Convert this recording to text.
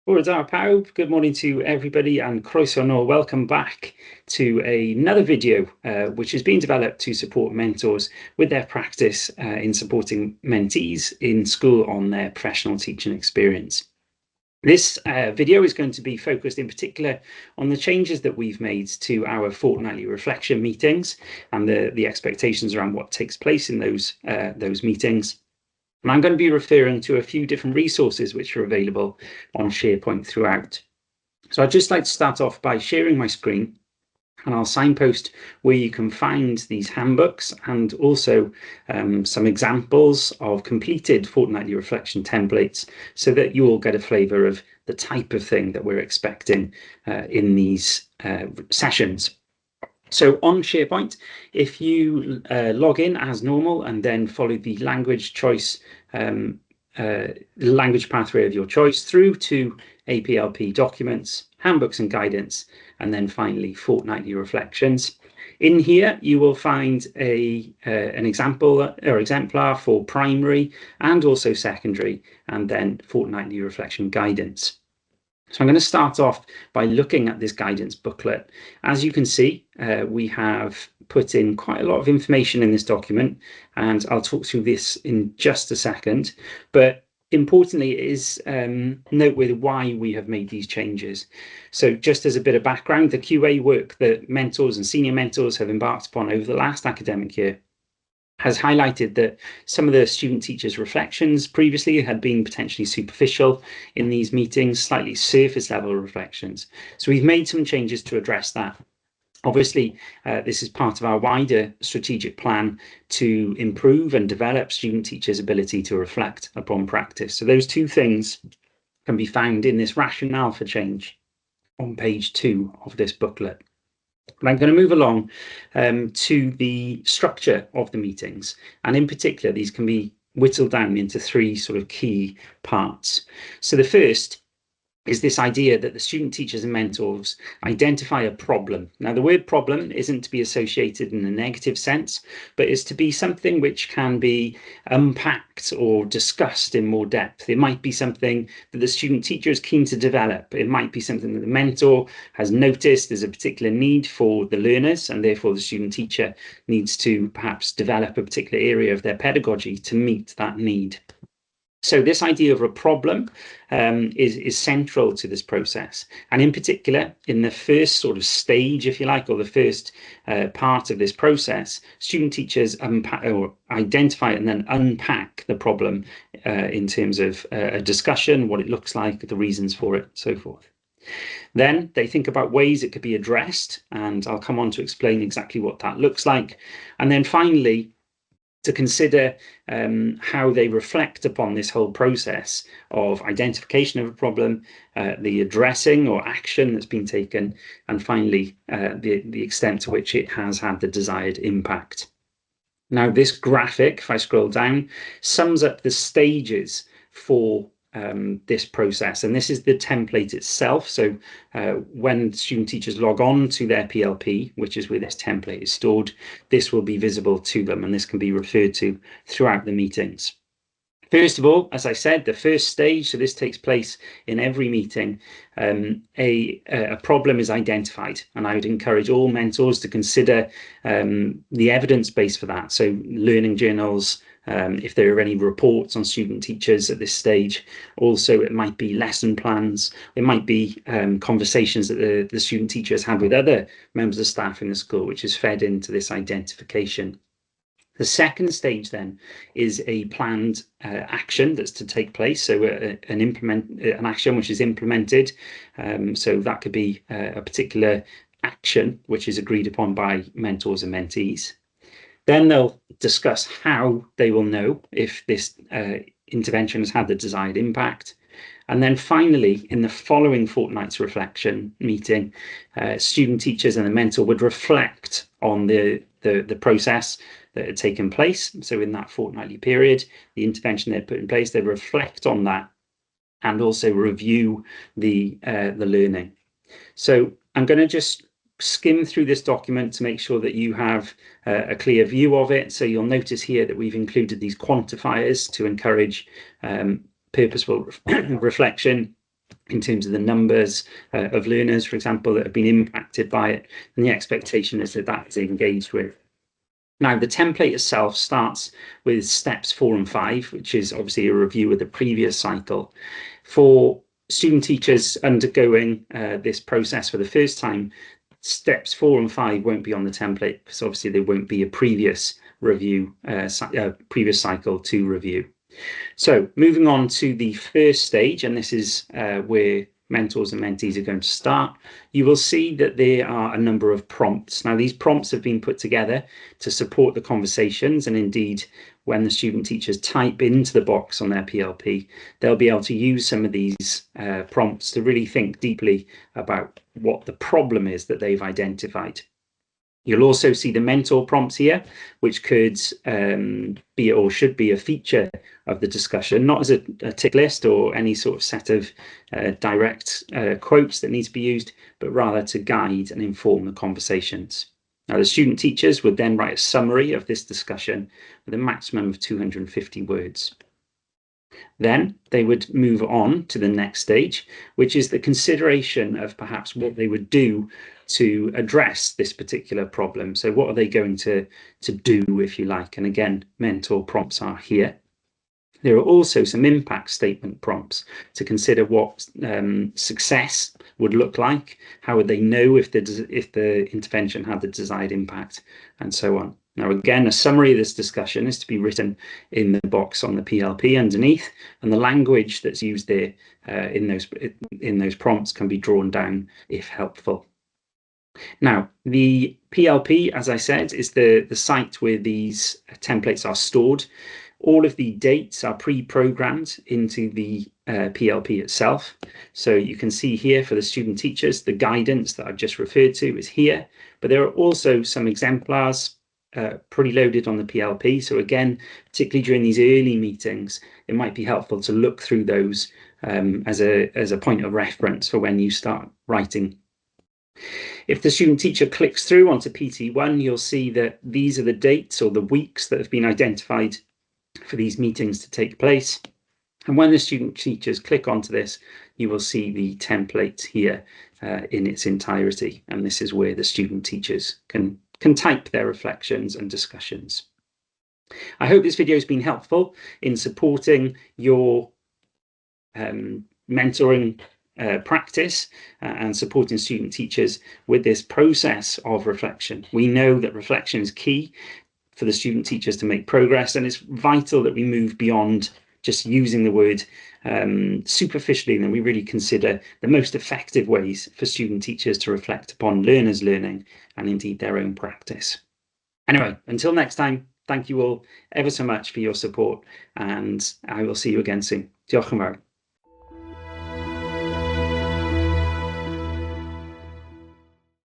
Bore pawb, good morning to everybody and croeso nôl. Welcome back to another video which is being developed to support mentors with their practice in supporting mentees in school on their professional teaching experience. This video is going to be focused in particular on the changes that we've made to our fortnightly reflection meetings and the expectations around what takes place in those meetings. And I'm going to be referring to a few different resources which are available on SharePoint throughout. So I'd just like to start off by sharing my screen, and I'll signpost where you can find these handbooks and also some examples of completed fortnightly reflection templates so that you all get a flavour of the type of thing that we're expecting in these sessions. So on SharePoint, if you log in as normal and then follow the language choice, language pathway of your choice through to APLP documents, handbooks and guidance, and then finally fortnightly reflections. In here, you will find an example or exemplar for primary and also secondary, and then fortnightly reflection guidance. So I'm going to start off by looking at this guidance booklet. As you can see, we have put in quite a lot of information in this document, and I'll talk through this in just a second. But importantly, it is noteworthy why we have made these changes. So just as a bit of background, the QA work that mentors and senior mentors have embarked upon over the last academic year has highlighted that some of the student teachers' reflections previously had been potentially superficial in these meetings, slightly surface level reflections. So we've made some changes to address that. Obviously, this is part of our wider strategic plan to improve and develop student teachers' ability to reflect upon practice. So those two things can be found in this rationale for change on page 2 of this booklet. But I'm going to move along to the structure of the meetings. And in particular, these can be whittled down into 3 sort of key parts. So the first is this idea that the student teachers and mentors identify a problem. Now, the word problem isn't to be associated in a negative sense, but is to be something which can be unpacked or discussed in more depth. It might be something that the student teacher is keen to develop. It might be something that the mentor has noticed there's a particular need for the learners, and therefore the student teacher needs to perhaps develop a particular area of their pedagogy to meet that need. So this idea of a problem is central to this process. And in particular, in the first sort of stage, if you like, or the first part of this process, student teachers identify and then unpack the problem in terms of a discussion, what it looks like, the reasons for it, so forth. Then they think about ways it could be addressed, and I'll come on to explain exactly what that looks like. And then finally, to consider how they reflect upon this whole process of identification of a problem, the addressing or action that's been taken, and finally the extent to which it has had the desired impact. Now, this graphic, if I scroll down, sums up the stages for this process, and this is the template itself. So when student teachers log on to their PLP, which is where this template is stored, this will be visible to them, and this can be referred to throughout the meetings. First of all, as I said, the first stage, so this takes place in every meeting, a problem is identified, and I would encourage all mentors to consider the evidence base for that. So learning journals, if there are any reports on student teachers at this stage. Also, it might be lesson plans. It might be conversations that the student teachers had with other members of staff in the school, which is fed into this identification. The second stage then is a planned action that's to take place. So an action which is implemented. So that could be a particular action which is agreed upon by mentors and mentees. Then they'll discuss how they will know if this intervention has had the desired impact. And then finally, in the following fortnight's reflection meeting, student teachers and the mentor would reflect on the process that had taken place. So in that fortnightly period, the intervention they'd put in place, they'd reflect on that and also review the learning. So I'm going to just skim through this document to make sure that you have a clear view of it. So you'll notice here that we've included these quantifiers to encourage purposeful reflection. in terms of the numbers of learners, for example, that have been impacted by it, and the expectation is that that is engaged with. Now, the template itself starts with steps 4 and 5, which is obviously a review of the previous cycle. For student teachers undergoing this process for the first time, steps 4 and 5 won't be on the template, because obviously there won't be a previous review, previous cycle to review. So moving on to the first stage, and this is where mentors and mentees are going to start, you will see that there are a number of prompts. Now, these prompts have been put together to support the conversations, and indeed, when the student teachers type into the box on their PLP, they'll be able to use some of these prompts to really think deeply about what the problem is that they've identified. You'll also see the mentor prompts here, which could be or should be a feature of the discussion, not as a tick list or any sort of set of direct quotes that need to be used, but rather to guide and inform the conversations. Now, the student teachers would then write a summary of this discussion with a maximum of 250 words. Then they would move on to the next stage, which is the consideration of perhaps what they would do to address this particular problem. So what are they going to do, if you like? And again, mentor prompts are here. There are also some impact statement prompts to consider what success would look like, how would they know if the intervention had the desired impact, and so on. Now, again, a summary of this discussion is to be written in the box on the PLP underneath, and the language that's used there in those prompts can be drawn down if helpful. Now, the PLP, as I said, is the site where these templates are stored. All of the dates are pre-programmed into the PLP itself. So you can see here for the student teachers, the guidance that I've just referred to is here, but there are also some exemplars pre-loaded on the PLP. So again, particularly during these early meetings, it might be helpful to look through those as a point of reference for when you start writing. If the student teacher clicks through onto PT1, you'll see that these are the dates or the weeks that have been identified for these meetings to take place. And when the student teachers click onto this, you will see the template here in its entirety. And this is where the student teachers can type their reflections and discussions. I hope this video has been helpful in supporting your mentoring practice and supporting student teachers with this process of reflection. We know that reflection is key for the student teachers to make progress, and it's vital that we move beyond just using the word superficially, and we really consider the most effective ways for student teachers to reflect upon learners' learning and indeed their own practice. Anyway, until next time, thank you all ever so much for your support, and I will see you again soon. Diolch yn fawr.